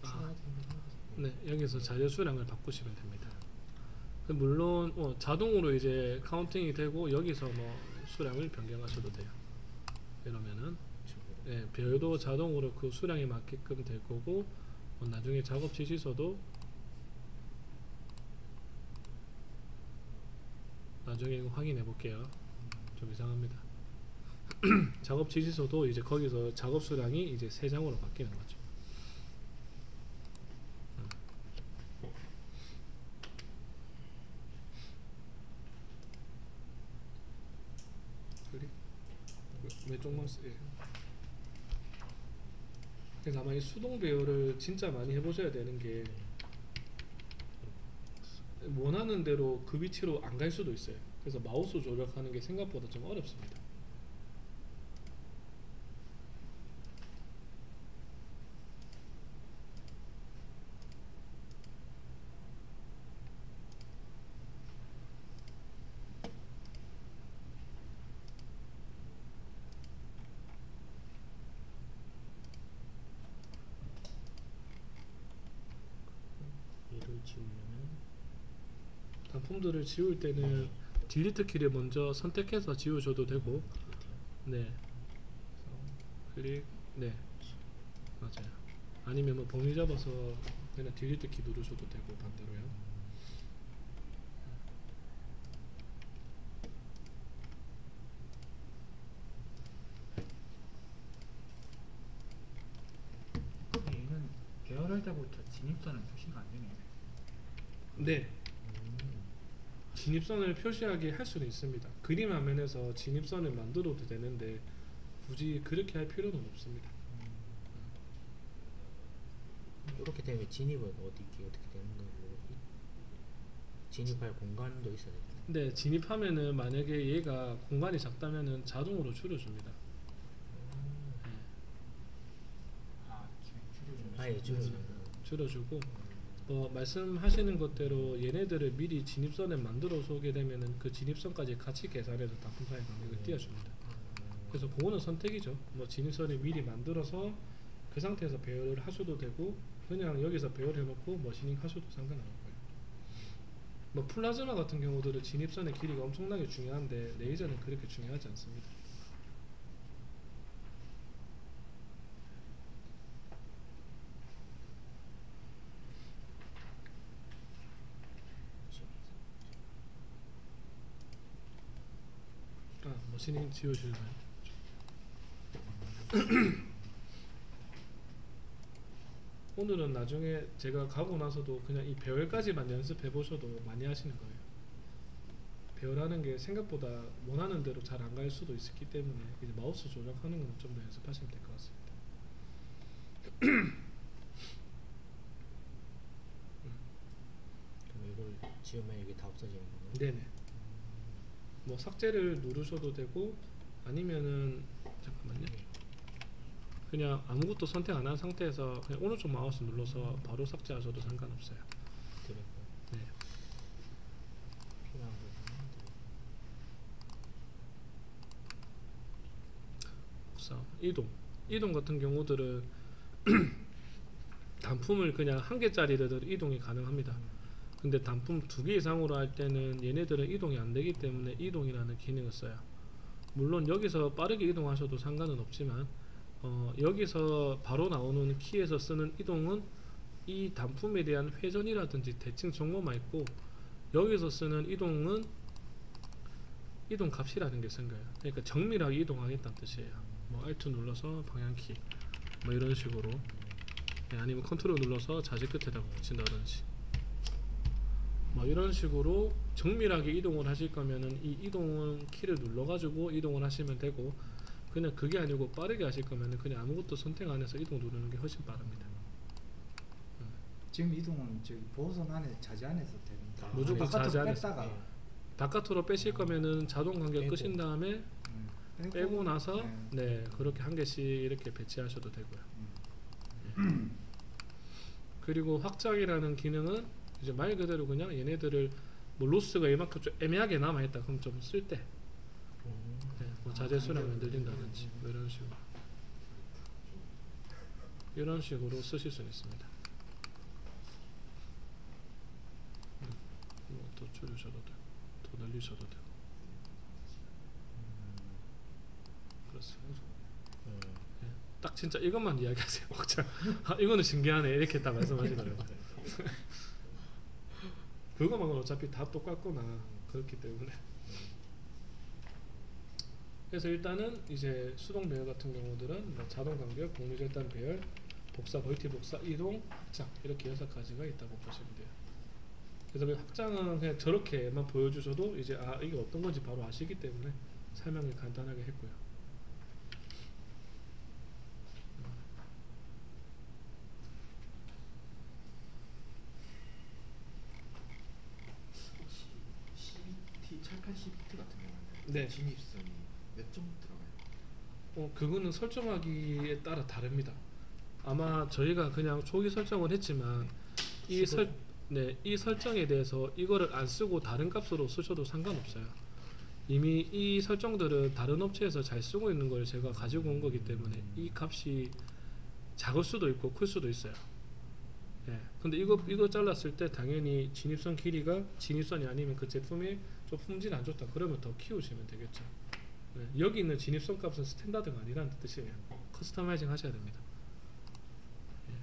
아, 네, 여기서 자재 수량을 바꾸시면 됩니다. 물론 자동으로 이제 카운팅이 되고 여기서 뭐 수량을 변경하셔도 돼요. 이러면은 예, 배열도 자동으로 그 수량에 맞게끔 될 거고, 나중에 작업 지시서도 나중에 이거 확인해 볼게요. 좀 이상합니다. 작업 지시서도 이제 거기서 작업 수량이 이제 3장으로 바뀌는 거죠. 왜 쪽만 쓰? 그래서 아마 이 수동 배열을 진짜 많이 해보셔야 되는 게, 원하는 대로 그 위치로 안 갈 수도 있어요. 그래서 마우스 조작하는 게 생각보다 좀 어렵습니다. 얘를 지우려면 단품들을 지울 때는 딜리트 키를 먼저 선택해서 지우셔도 되고, 네, 클릭, 네, 맞아요. 아니면 뭐 범위 잡아서 그냥 딜리트 키 누르셔도 되고, 반대로요. 얘는 배열할 때부터 진입선은 표시가 안 되네요. 네, 진입선을 표시하게 할 수는 있습니다. 그림 화면에서 진입선을 만들어도 되는데 굳이 그렇게 할 필요는 없습니다. 이렇게 되면 진입은 어떻게 되는 거고 진입할 공간도 있어야 되잖아요. 근데 진입하면은 만약에 얘가 공간이 작다면은 자동으로 줄여줍니다. 네, 아, 줄여주는 아예 줄여주는 거. 줄여주고 뭐 말씀하시는 것대로 얘네들을 미리 진입선에 만들어서 오게 되면은 그 진입선까지 같이 계산해서 단품사의 간격을 띄워줍니다. 그래서 그거는 선택이죠. 뭐 진입선을 미리 만들어서 그 상태에서 배열을 하셔도 되고 그냥 여기서 배열해놓고 머신닝 하셔도 상관없고요. 뭐 플라즈마 같은 경우들은 진입선의 길이가 엄청나게 중요한데 레이저는 그렇게 중요하지 않습니다. 아, 머신닝 지워주나요? 오늘은 나중에 제가 가고 나서도 그냥 이 배열까지만 연습해 보셔도 많이 하시는 거예요. 배열하는 게 생각보다 원하는 대로 잘 안 갈 수도 있기 때문에 이제 마우스 조작하는 건 좀 더 연습하시면 될 것 같습니다. 그럼 이걸 지우면 이게 다 없어지는 거예요? 네네. 뭐 삭제를 누르셔도 되고 아니면은 잠깐만요. 그냥 아무것도 선택 안 한 상태에서 그냥 오른쪽 마우스 눌러서 바로 삭제하셔도 상관없어요. 그리고 네. 필요한 부분은 이동 같은 경우들은 단품을 그냥 한 개짜리들 이동이 가능합니다. 근데 단품 2개 이상으로 할 때는 얘네들은 이동이 안 되기 때문에 이동이라는 기능을 써요. 물론 여기서 빠르게 이동하셔도 상관은 없지만 여기서 바로 나오는 키에서 쓰는 이동은 이 단품에 대한 회전이라든지 대칭 정보만 있고 여기서 쓰는 이동은 이동 값이라는 게 쓴 거예요. 그러니까 정밀하게 이동하겠다는 뜻이에요. 뭐 Alt 눌러서 방향키 뭐 이런 식으로 아니면 컨트롤 눌러서 자지 끝에다 붙인다든지 뭐 이런 식으로 정밀하게 이동을 하실 거면은 이 이동은 키를 눌러 가지고 이동을 하시면 되고 그냥 그게 아니고 빠르게 하실 거면은 그냥 아무것도 선택 안 해서 이동 누르는 게 훨씬 빠릅니다. 지금 이동은 저기 보호선 안에 자지 안에서 됩니다. 무조건 자지 바깥으로 안에서. 뺐다가 바깥으로 빼실 거면은 자동 간격 빼고. 끄신 다음에 빼고 나서 네 그렇게 한 개씩 이렇게 배치하셔도 되고요. 그리고 확장이라는 기능은 이제 말 그대로 그냥 얘네들을 뭐 로스가 이만큼 좀 애매하게 남아있다 그럼 좀 쓸 때 뭐 자재 수량을 늘린다든지 뭐 이런 식으로 쓰실 수 있습니다. 뭐 더 줄이셔도 되고 더 늘리셔도 되고 그렇습니다. 예, 딱 진짜 이것만 이야기하세요. 확장. 아, 이거는 신기하네 이렇게 딱 말씀하시더라고요. 그거만은 어차피 다 똑같구나 그렇기 때문에 그래서 일단은 이제 수동 배열 같은 경우들은 뭐 자동 간격, 복리절단 배열, 복사, 멀티 복사, 이동, 확장 이렇게 6가지가 있다고 보시면 돼요. 그래서 그 확장은 그냥 저렇게만 보여주셔도 이제 아 이게 어떤 건지 바로 아시기 때문에 설명을 간단하게 했고요. CBT 철판 CBT 같은 경우는 네. 진입선이 몇 정도 들어가요? 그거는 설정하기에 따라 다릅니다. 아마 저희가 그냥 초기 설정을 했지만 이 설정에 대해서 이거를 안 쓰고 다른 값으로 쓰셔도 상관없어요. 이미 이 설정들은 다른 업체에서 잘 쓰고 있는 걸 제가 가지고 온 거기 때문에 이 값이 작을 수도 있고 클 수도 있어요. 예. 근데 이거 잘랐을 때 당연히 진입선 길이가 진입선이 아니면 그 제품이 좀 품질 안 좋다 그러면 더 키우시면 되겠죠. 네, 여기 있는 진입선 값은 스탠다드가 아니라는 뜻이에요. 커스터마이징 하셔야 됩니다. 예.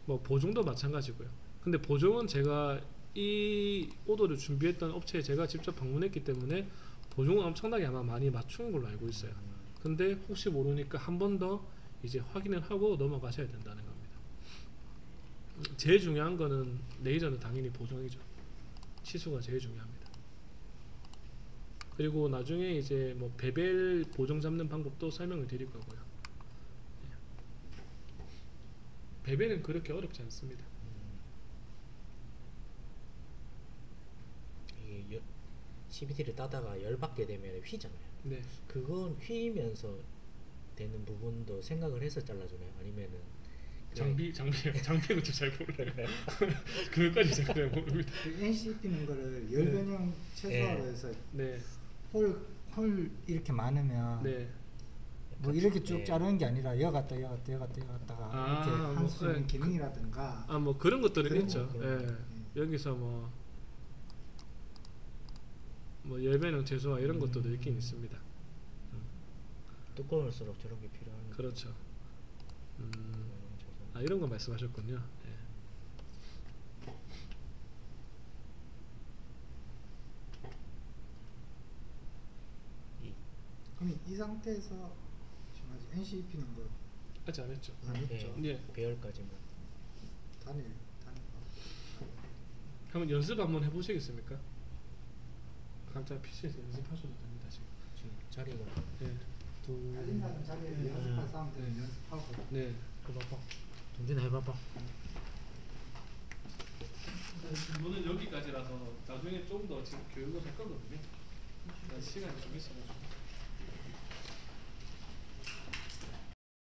뭐 보증도 마찬가지고요. 근데 보증은 제가 이 오더를 준비했던 업체에 제가 직접 방문했기 때문에 보증은 엄청나게 아마 많이 맞춘 걸로 알고 있어요. 근데 혹시 모르니까 한 번 더 이제 확인을 하고 넘어가셔야 된다는 겁니다. 제일 중요한 거는 레이저는 당연히 보정이죠. 치수가 제일 중요합니다. 그리고 나중에 이제 뭐 베벨 보정 잡는 방법도 설명을 드릴 거고요. 배배는 그렇게 어렵지 않습니다. 이게 CVT를 따다가 열받게 되면 휘잖아요. 네. 그건 휘면서 되는 부분도 생각을 해서 잘라주나요? 아니면은 장비는 좀 잘 모르겠네요. 그것까지 잘 모릅니다. 그 NCP는 거를 열 변형 최소화로 해서 네. 홀 이렇게 많으면 네. 뭐 이렇게 쭉 네. 자르는 게 아니라 여갔다 여갔다가 이렇게 할 수 있는 기능이라든가 뭐 그런 것들은 그런 있죠. 거, 예. 여기서 뭐 열배능 최소화 이런 것들도 있긴 있습니다. 두꺼울수록 저런 게 필요한. 그렇죠. 이런 거 말씀하셨군요. 예. 그럼 이 상태에서 지금 아직 NCP는 거 아직 안 했죠. 안 했죠? 예. 배열까지만. 단일 그러면 연습 한번 해보시겠습니까? 각자 PC에서 연습하셔도 됩니다. 지금. 자리가. 네. 달린다는 자리에 연습할 사람들은 연습하고 네. 해봐봐. 동진아 해봐봐. 오늘 여기까지라서 나중에 좀 더 지금 교육을 할 거거든요. 시간이 좀 있어가지고.